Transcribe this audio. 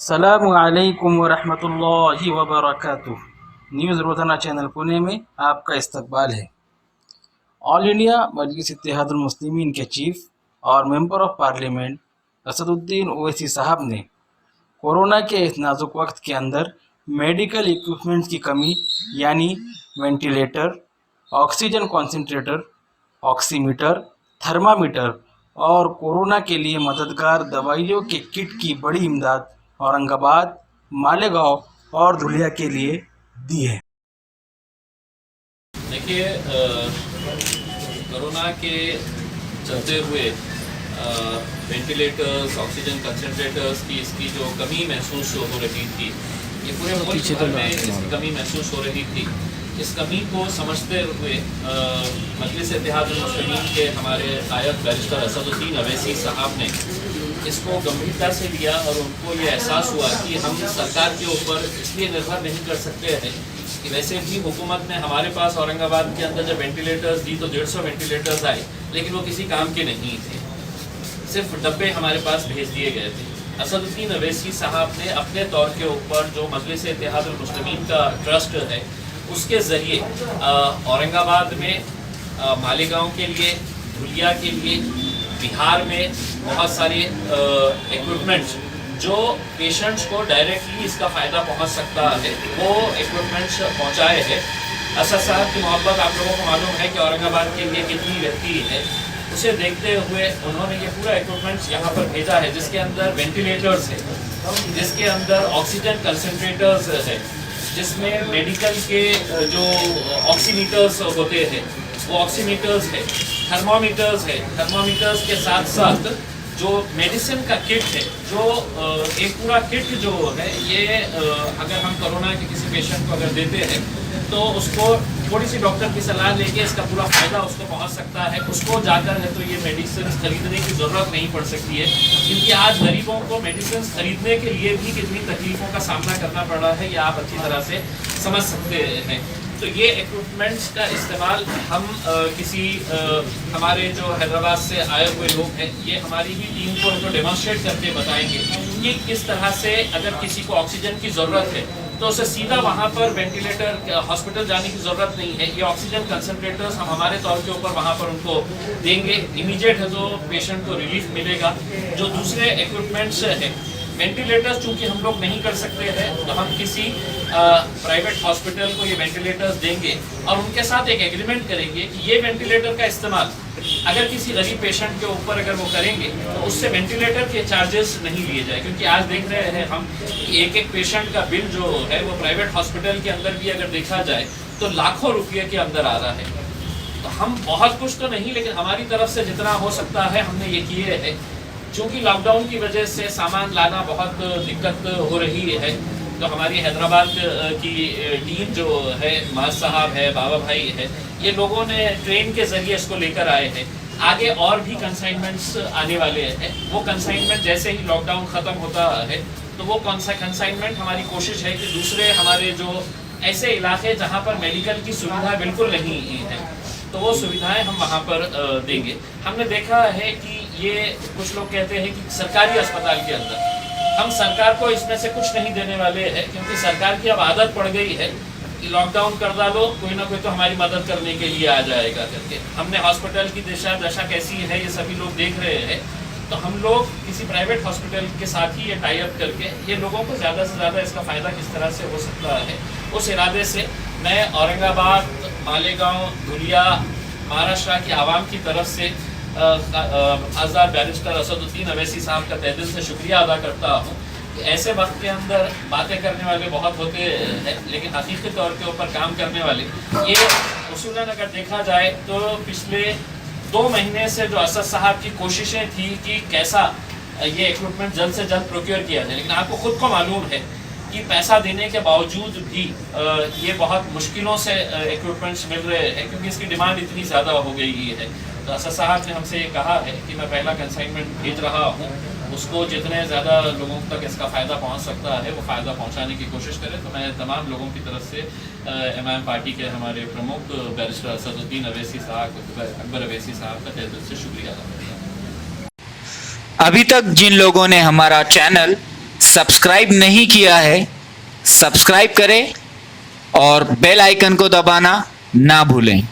अस्सलामु अलैकुम वरहमतुल्लाहि वबरकातुह। न्यूज़ रोज़ाना चैनल पुणे में आपका इस्तकबाल है। ऑल इंडिया मजलिस इत्तेहादुल मुस्लिमीन के चीफ और member of parliament Asaduddin Owaisi साहब ने कोरोना के इस नाजुक वक्त के अंदर मेडिकल इक्विपमेंट्स की कमी यानी ventilator, oxygen concentrator, oximeter, thermometer और कोरोना के लिए मददगार दवाइयों के किट की बड़ी इमदाद औरंगाबाद, मालेगांव और धुलिया के लिए दी है। देखिए, कोरोना के चलते हुए वेंटिलेटर्स, ऑक्सीजन कंसंट्रेटर्स की इसकी जो कमी महसूस हो रही थी, ये पूरे मुल्क भर में इसकी कमी महसूस हो रही थी। इस कमी को समझते हुए मजलिस इत्तेहादुल मुस्लिमीन के हमारे आयत बैरिस्टर असदुद्दीन ओवैसी साहब ने इसको गंभीरता से लिया और उनको ये एहसास हुआ कि हम सरकार के ऊपर इसलिए निर्भर नहीं कर सकते हैं कि वैसे भी हुकूमत ने हमारे पास औरंगाबाद के अंदर जब वेंटिलेटर्स दी तो 150 वेंटिलेटर्स आए, लेकिन वो किसी काम के नहीं थे, सिर्फ डब्बे हमारे पास भेज दिए गए थे। असदुद्दीन ओवैसी साहब ने अपने तौर के ऊपर जो मजलिस इत्तेहादुल मुस्लिमीन का ट्रस्ट है उसके ज़रिए औरंगाबाद में मालेगांव के लिए, धुलिया के लिए, बिहार में बहुत सारे इक्विपमेंट्स जो पेशेंट्स को डायरेक्टली इसका फ़ायदा पहुंच सकता है वो इक्विपमेंट्स पहुंचाए हैं। असद साहब की मोहब्बत आप लोगों को मालूम है कि औरंगाबाद के लिए कितनी रहती है। उसे देखते हुए उन्होंने ये पूरा इक्विपमेंट्स यहाँ पर भेजा है, जिसके अंदर वेंटिलेटर्स है, जिसके अंदर ऑक्सीजन कंसनट्रेटर्स है, जिसमें मेडिकल के जो ऑक्सीमीटर्स होते हैं वो ऑक्सीमीटर्स है, थर्मामीटर्स है, थर्मामीटर्स के साथ साथ जो मेडिसिन का किट है, जो एक पूरा किट जो है ये अगर हम कोरोना के किसी पेशेंट को अगर देते हैं तो उसको थोड़ी सी डॉक्टर की सलाह लेके इसका पूरा फ़ायदा उसको पहुंच सकता है। उसको जाकर है तो ये मेडिसिन खरीदने की ज़रूरत नहीं पड़ सकती है, क्योंकि आज गरीबों को मेडिसिन खरीदने के लिए भी कितनी तकलीफ़ों का सामना करना पड़ रहा है, ये आप अच्छी तरह से समझ सकते हैं। तो ये इक्विपमेंट्स का इस्तेमाल हम किसी हमारे जो हैदराबाद से आए हुए लोग हैं, ये हमारी ही टीम को इनको डेमोन्स्ट्रेट करके बताएंगे कि किस तरह से अगर किसी को ऑक्सीजन की ज़रूरत है तो उसे सीधा वहाँ पर वेंटिलेटर हॉस्पिटल जाने की ज़रूरत नहीं है। ये ऑक्सीजन कंसनट्रेटर्स हम हमारे तौर के ऊपर वहाँ पर उनको देंगे, इमीडिएट है तो पेशेंट को रिलीफ मिलेगा। जो दूसरे इक्विपमेंट्स हैं, वेंटिलेटर्स चूँकि हम लोग नहीं कर सकते हैं तो हम किसी प्राइवेट हॉस्पिटल को ये वेंटिलेटर्स देंगे और उनके साथ एक एग्रीमेंट करेंगे कि ये वेंटिलेटर का इस्तेमाल अगर किसी गरीब पेशेंट के ऊपर अगर वो करेंगे तो उससे वेंटिलेटर के चार्जेस नहीं लिए जाए, क्योंकि आज देख रहे हैं हम एक एक पेशेंट का बिल जो है वो प्राइवेट हॉस्पिटल के अंदर भी अगर देखा जाए तो लाखों रुपये के अंदर आ रहा है। तो हम बहुत कुछ तो नहीं, लेकिन हमारी तरफ से जितना हो सकता है हमने ये किए है। चूँकि लॉकडाउन की वजह से सामान लाना बहुत दिक्कत हो रही है, तो हमारी हैदराबाद की टीम जो है, माज साहब है, बाबा भाई है, ये लोगों ने ट्रेन के ज़रिए इसको लेकर आए हैं। आगे और भी कंसाइनमेंट्स आने वाले हैं। वो कंसाइनमेंट जैसे ही लॉकडाउन ख़त्म होता है तो वो कंसाइनमेंट हमारी कोशिश है कि दूसरे हमारे जो ऐसे इलाके जहाँ पर मेडिकल की सुविधा बिल्कुल नहीं है तो वो सुविधाएं हम वहाँ पर देंगे। हमने देखा है कि ये कुछ लोग कहते हैं कि सरकारी अस्पताल के अंदर हम सरकार को इसमें से कुछ नहीं देने वाले हैं, क्योंकि सरकार की अब आदत पड़ गई है कि लॉकडाउन कर डालो, कोई ना कोई तो हमारी मदद करने के लिए आ जाएगा करके। हमने हॉस्पिटल की दशा कैसी है ये सभी लोग देख रहे हैं, तो हम लोग किसी प्राइवेट हॉस्पिटल के साथ ही ये टाई अप करके ये लोगों को ज़्यादा से ज़्यादा इसका फ़ायदा किस तरह से हो सकता है, उस इरादे से मैं औरंगाबाद, मालेगांव, धुलिया, महाराष्ट्र की आवाम की तरफ से आज़ाद बैरिस्टर असदुद्दीन ओवैसी साहब का तहे दिल से शुक्रिया अदा करता हूँ कि ऐसे वक्त के अंदर बातें करने वाले बहुत होते हैं, लेकिन हकीकी तौर के ऊपर काम करने वाले ये उसूलन अगर देखा जाए तो पिछले 2 महीने से जो असद साहब की कोशिशें थी कि कैसा ये इक्विपमेंट जल्द से जल्द प्रोक्योर किया जाए, लेकिन आपको खुद को मालूम है कि पैसा देने के बावजूद भी ये बहुत मुश्किलों से इक्विपमेंट्स मिल रहे हैं, क्योंकि इसकी डिमांड इतनी ज़्यादा हो गई है। तो असद साहब ने हमसे ये कहा है कि मैं पहला कंसाइनमेंट भेज रहा हूँ, उसको जितने ज़्यादा लोगों तक इसका फ़ायदा पहुँच सकता है वो फ़ायदा पहुँचाने की कोशिश करें। तो मैं तमाम लोगों की तरफ से इमाम पार्टी के हमारे प्रमुख बैरिस्टर असदुद्दीन ओवैसी साहब, अकबर ओवैसी साहब का तहे दिल से शुक्रिया अदा करता हूँ। अभी तक जिन लोगों ने हमारा चैनल सब्सक्राइब नहीं किया है, सब्सक्राइब करें और बेल आइकन को दबाना ना भूलें।